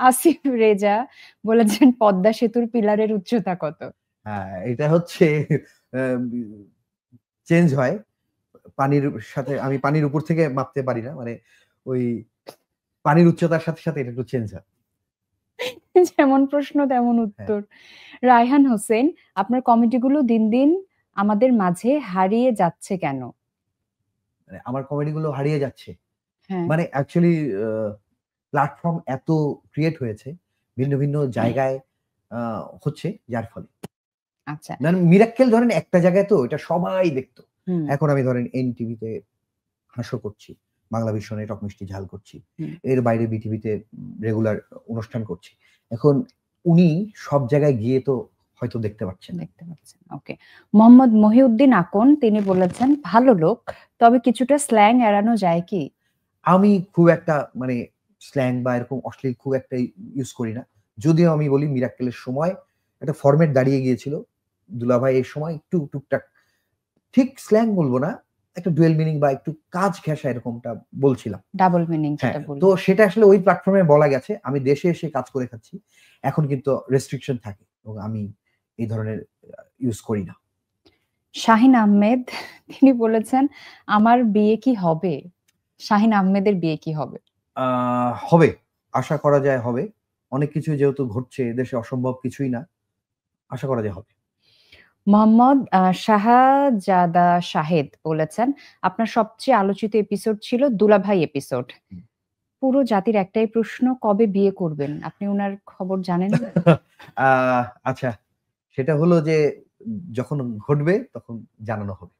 আসিফ রেজা বলেছেন পদ্মা সেতুর পিলারের উচ্চতা কত? হ্যাঁ, এটা হচ্ছে চেঞ্জ হয় পানির সাথে। আমি পানির উপর থেকে মাপতে পারি না, মানে ওই পানির উচ্চতার সাথে সাথে এটা একটু চেঞ্জ হয়। যেমন প্রশ্ন তেমন হ্যাঁ, উত্তর। রায়হান হোসেন, আপনার কমেডিগুলো দিন দিন আমাদের মাঝে হারিয়ে যাচ্ছে কেন? মানে আমার কমেডি গুলো হারিয়ে যাচ্ছে, হ্যাঁ। মানে অ্যাকচুয়ালি প্ল্যাটফর্ম এত ক্রিয়েট হয়েছে ভিন্ন ভিন্ন জায়গায় হচ্ছে, যার ফলে আচ্ছা। মানে মিরাক্কেল ধরেন একটা জায়গায়, তো এটা সবাই দেখতো। হুম, এখন আমি ধরেন এনটিভিতে হাস্য করছি, বাংলা ভীষণে টক মিষ্টি ঝাল করছি, হুম। এর বাইরে বিটিভিতে রেগুলার অনুষ্ঠান করছি। এখন উনি সব জায়গায় গিয়ে তো হয়তো দেখতে পাচ্ছেন না। দেখতে পাচ্ছেন। ওকে। মোহাম্মদ মহিউদ্দিন আকন তিনি বলেছেন, ভালো লোক, তবে কিছুটা স্ল্যাং এড়ানো যায় কি? আমি খুব একটা মানে স্ল্যাং বা এরকম অশ্লীল খুব একটা ইউজ করি না। যদিও আমি বলি মিরাক্কেলের সময় একটা ফরমেট দাঁড়িয়ে গিয়েছিল। দুলাভাই এর সময় একটু টুকটাক, ঠিক স্ল্যাং বলব না, একটা ডুয়াল মিনিং বা একটু কাজ ঘেঁষা এরকমটা বলছিলাম। ডাবল মিনিং হ্যাঁ, যেটা তো বললেন। সেটা আসলে ওই প্ল্যাটফর্মে বলা গেছে। আমি দেশে এসে কাজ করে খাচ্ছি। এখন কিন্তু রেস্ট্রিকশন থাকে এবং আমি এই ধরনের ইউজ করি না। শাহিন আহমেদ তিনি বলেছেন, আমার বিয়ে কি হবে? শাহিন আহমেদের বিয়ে কি হবে? হবে। আশা করা যায় হবে। অনেক কিছু যেহেতু ঘটছে, এদেশে অসম্ভব কিছুই না। আশা করা যায় হবে। মোহাম্মদ শাহজাদা শাহেদ বলেছেন, আপনার সবচেয়ে আলোচিত এপিসোড ছিল দুলাভাই এপিসোড। হুম। পুরো জাতির একটাই প্রশ্ন, কবে বিয়ে করবেন? আপনি উনার খবর জানেন না? আচ্ছা, সেটা হলো যে যখন ঘটবে তখন জানানো হবে।